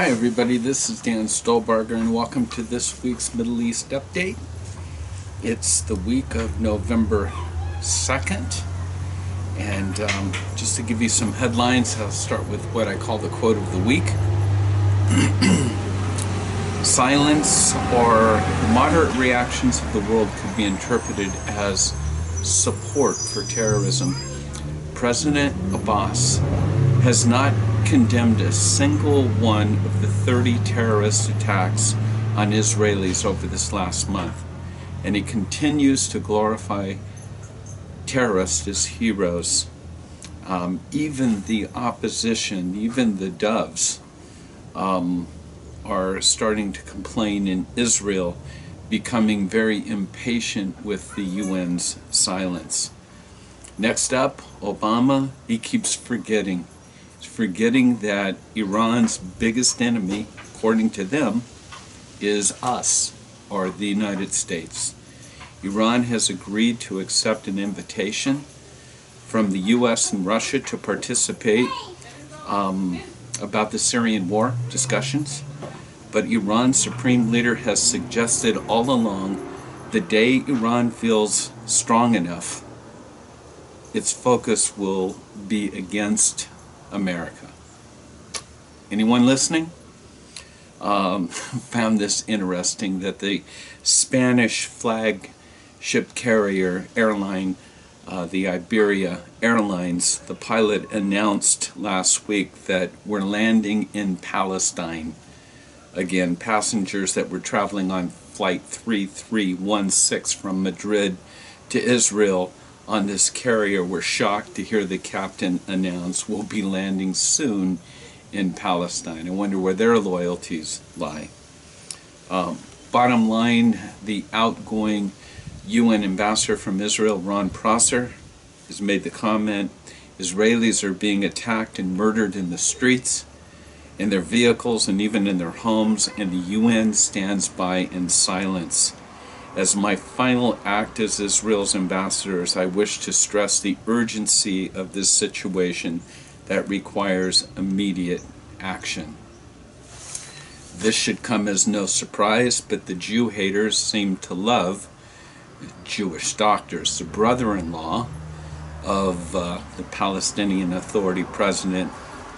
Hi everybody, this is Dan Stolbarger and welcome to this week's Middle East Update. It's the week of November 2nd, and just to give you some headlines, I'll start with what I call the quote of the week. Silence or moderate reactions of the world could be interpreted as support for terrorism. President Abbas has not condemned a single one of the 30 terrorist attacks on Israelis over this last month, and he continues to glorify terrorists as heroes. Even the opposition, even the doves, are starting to complain in Israel, becoming very impatient with the UN's silence. Next up, Obama, he keeps forgetting. He's forgetting that Iran's biggest enemy, according to them, is us, or the United States. Iran has agreed to accept an invitation from the US and Russia to participate about the Syrian war discussions, but Iran's supreme leader has suggested all along the day Iran feels strong enough, its focus will be against America. Anyone listening? Found this interesting that the Spanish flagship carrier airline, the Iberia Airlines, the pilot announced last week that we're landing in Palestine. Again, passengers that were traveling on flight 3316 from Madrid to Israel on this carrier were shocked to hear the captain announce we'll be landing soon in Palestine. I wonder where their loyalties lie. Bottom line, the outgoing UN ambassador from Israel, Ron Prosser, has made the comment, Israelis are being attacked and murdered in the streets, in their vehicles, and even in their homes, and the UN stands by in silence. As my final act as Israel's ambassadors, I wish to stress the urgency of this situation that requires immediate action. This should come as no surprise, but the Jew haters seem to love Jewish doctors. The brother-in-law of the Palestinian Authority President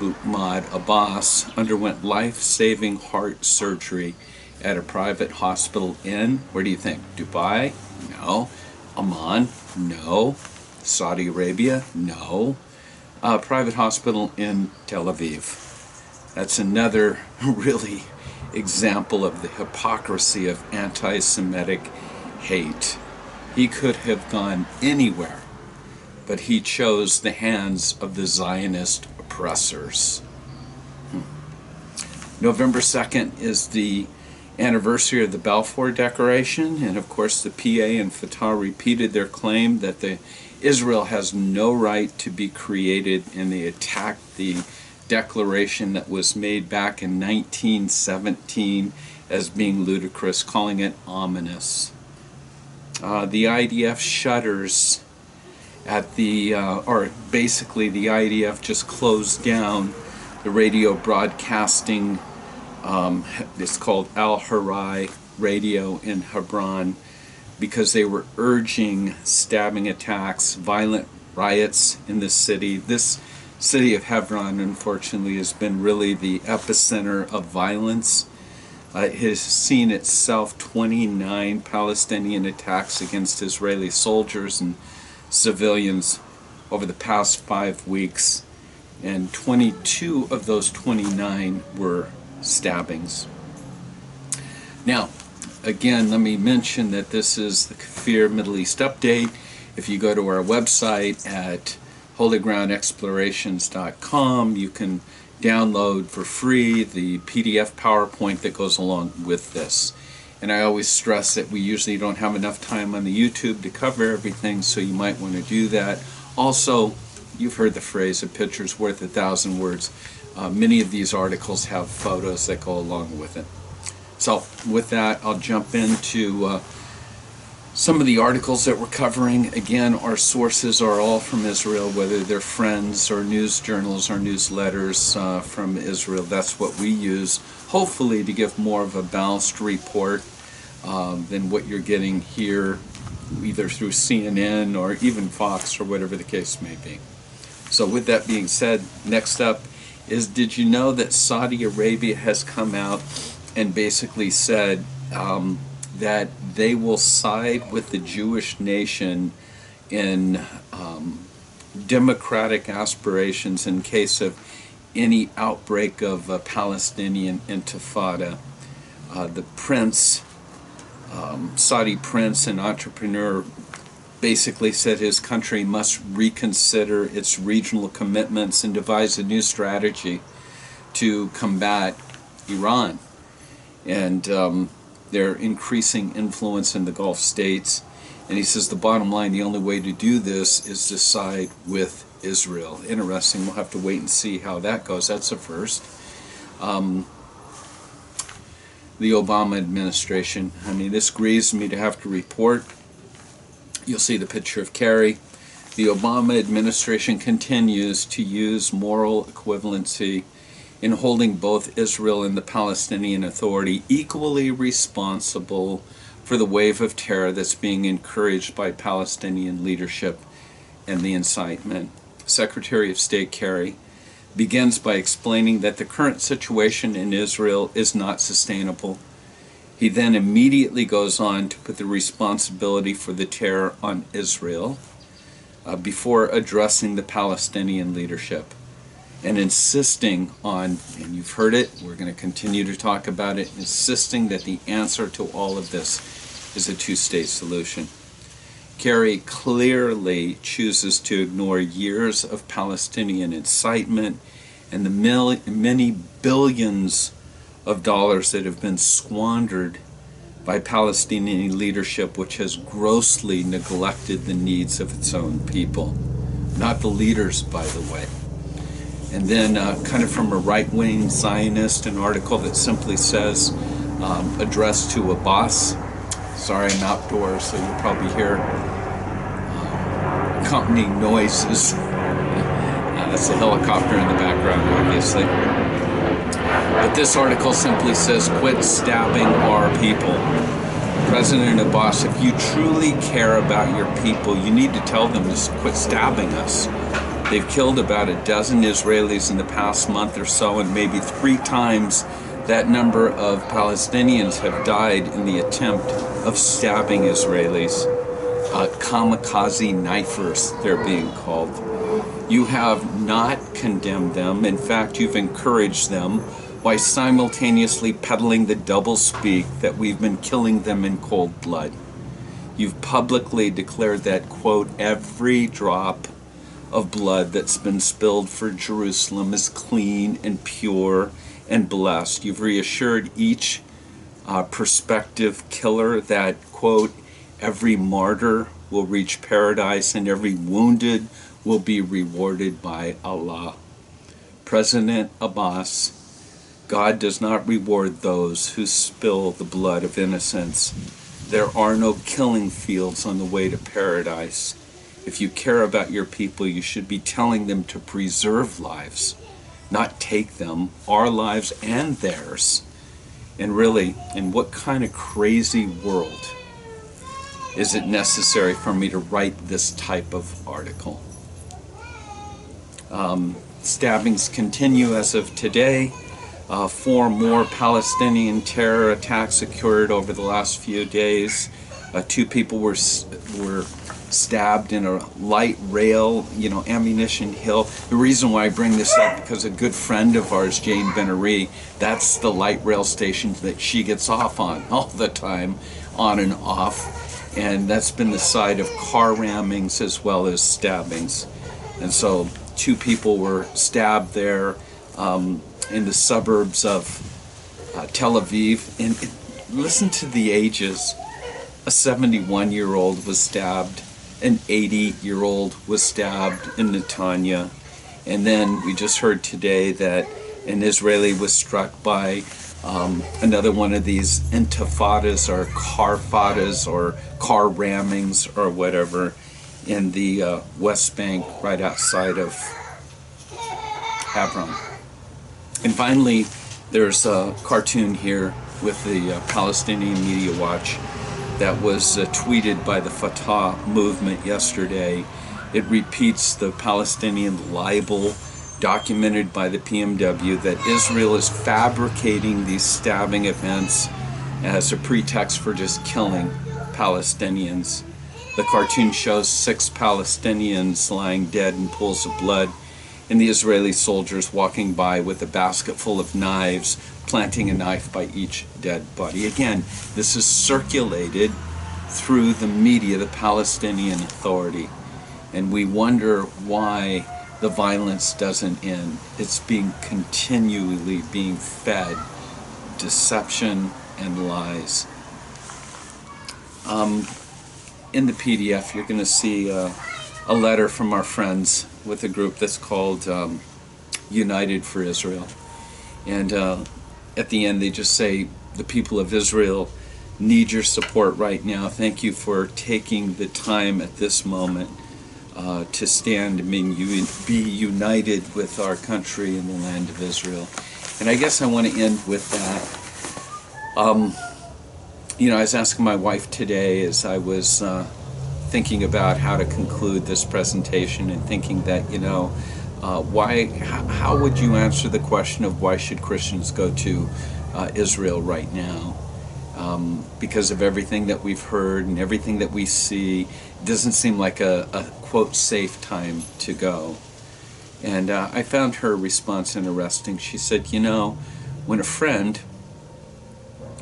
Mahmoud Abbas underwent life-saving heart surgery at a private hospital in, where do you think? Dubai? No. Amman? No. Saudi Arabia? No. A private hospital in Tel Aviv. That's another really example of the hypocrisy of anti-Semitic hate. He could have gone anywhere, but he chose the hands of the Zionist oppressors. November 2nd is the anniversary of the Balfour Declaration, and of course the PA and Fatah repeated their claim that Israel has no right to be created, and they attacked the declaration that was made back in 1917 as being ludicrous, calling it ominous. The IDF shudders at the, or basically the IDF just closed down the radio broadcasting. It's called Al-Harai Radio in Hebron, because they were urging stabbing attacks, violent riots in the city. This city of Hebron, unfortunately, has been really the epicenter of violence. It has seen itself 29 Palestinian attacks against Israeli soldiers and civilians over the past 5 weeks, and 22 of those 29 were stabbings. Now, again, let me mention that this is the KFIR Middle East Update. If you go to our website at holygroundexplorations.com, you can download for free the PDF PowerPoint that goes along with this. And I always stress that we usually don't have enough time on the YouTube to cover everything, so you might want to do that. Also, you've heard the phrase, a picture's worth 1,000 words. Many of these articles have photos that go along with it. So with that, I'll jump into Some of the articles that we're covering, again, our sources are all from Israel, whether they're friends or news journals or newsletters from Israel. That's what we use, hopefully to give more of a balanced report than what you're getting here, either through CNN or even Fox or whatever the case may be. So with that being said, next up is, did you know that Saudi Arabia has come out and basically said that they will side with the Jewish nation in democratic aspirations in case of any outbreak of a Palestinian intifada. The prince, Saudi prince and entrepreneur, basically said his country must reconsider its regional commitments and devise a new strategy to combat Iran and their increasing influence in the Gulf states. And he says the bottom line, the only way to do this is to side with Israel. Interesting. We'll have to wait and see how that goes. That's a first. The Obama administration, I mean, this grieves me to have to report. You'll see the picture of Kerry. The Obama administration continues to use moral equivalency in holding both Israel and the Palestinian Authority equally responsible for the wave of terror that's being encouraged by Palestinian leadership and the incitement. Secretary of State Kerry begins by explaining that the current situation in Israel is not sustainable. He then immediately goes on to put the responsibility for the terror on Israel before addressing the Palestinian leadership and insisting on, and you've heard it, we're going to continue to talk about it, insisting that the answer to all of this is a two-state solution. Kerry clearly chooses to ignore years of Palestinian incitement and the many billions of dollars that have been squandered by Palestinian leadership, which has grossly neglected the needs of its own people. Not the leaders, by the way. And then kind of from a right-wing Zionist, an article that simply says, addressed to a boss. Sorry, I'm outdoors, so you'll probably hear accompanying noises. That's a helicopter in the background, obviously. But this article simply says, quit stabbing our people. President Abbas, if you truly care about your people, you need to tell them to quit stabbing us. They've killed about a dozen Israelis in the past month or so, and maybe 3 times that number of Palestinians have died in the attempt of stabbing Israelis. Kamikaze knifers, they're being called. You have not condemned them. In fact, you've encouraged them by simultaneously peddling the doublespeak that we've been killing them in cold blood. You've publicly declared that, quote, every drop of blood that's been spilled for Jerusalem is clean and pure and blessed. You've reassured each prospective killer that, quote, every martyr will reach paradise and every wounded will be rewarded by Allah. President Abbas, God does not reward those who spill the blood of innocents. There are no killing fields on the way to paradise. If you care about your people, you should be telling them to preserve lives, not take them, our lives and theirs. And really, in what kind of crazy world is it necessary for me to write this type of article? Stabbings continue as of today. 4 more Palestinian terror attacks occurred over the last few days. 2 people were stabbed in a light rail, ammunition hill. The reason why I bring this up, because a good friend of ours, Jane Benary, that's the light rail station that she gets off on all the time, on and off. And that's been the site of car rammings as well as stabbings. And so 2 people were stabbed there in the suburbs of Tel Aviv. And listen to the ages. A 71-year-old was stabbed. An 80-year-old was stabbed in Netanya. And then we just heard today that an Israeli was struck by another one of these intifadas or car fadas or car rammings or whatever in the West Bank right outside of Hebron. And finally, there's a cartoon here with the Palestinian Media Watch that was tweeted by the Fatah movement yesterday. It repeats the Palestinian libel documented by the PMW that Israel is fabricating these stabbing events as a pretext for just killing Palestinians. The cartoon shows 6 Palestinians lying dead in pools of blood, and the Israeli soldiers walking by with a basket full of knives, planting a knife by each dead body. Again, this is circulated through the media, the Palestinian Authority, and we wonder why the violence doesn't end. It's being continually being fed deception and lies. In the PDF, you're going to see a letter from our friends with a group that's called United for Israel. And at the end, they just say, the people of Israel need your support right now. Thank you for taking the time at this moment to stand and be united with our country and the land of Israel. And I guess I want to end with that. I was asking my wife today as I was thinking about how to conclude this presentation and thinking that, how would you answer the question of why should Christians go to Israel right now? Because of everything that we've heard and everything that we see, it doesn't seem like a quote safe time to go. And I found her response interesting. She said, when a friend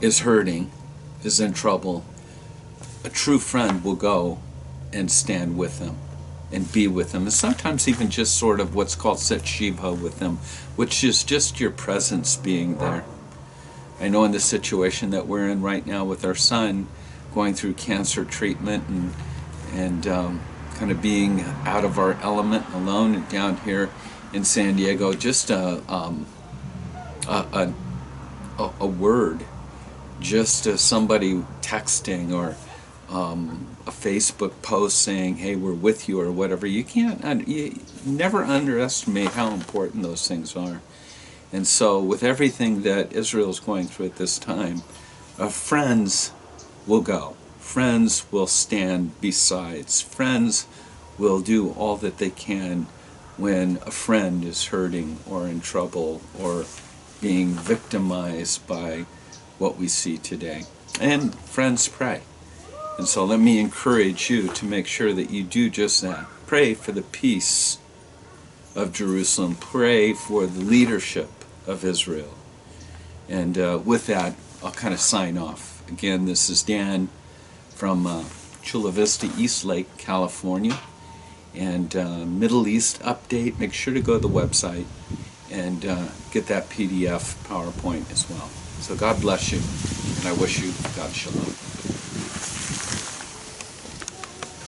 is hurting, is in trouble, a true friend will go and stand with them and be with them, and sometimes even just sort of what's called set shiva with them, which is just your presence being there. I know in the situation that we're in right now with our son going through cancer treatment and kind of being out of our element alone and down here in San Diego, just a word, just somebody texting or a Facebook post saying, hey, we're with you or whatever. You never underestimate how important those things are. And so with everything that Israel is going through at this time, friends will go. Friends will stand besides. Friends will do all that they can when a friend is hurting or in trouble or being victimized by what we see today. And friends pray. And so let me encourage you to make sure that you do just that. Pray for the peace of Jerusalem. Pray for the leadership of Israel. And with that, I'll kind of sign off. Again, this is Dan from Chula Vista, East Lake, California. And Middle East update. Make sure to go to the website and get that PDF PowerPoint as well. So God bless you, and I wish you God's shalom.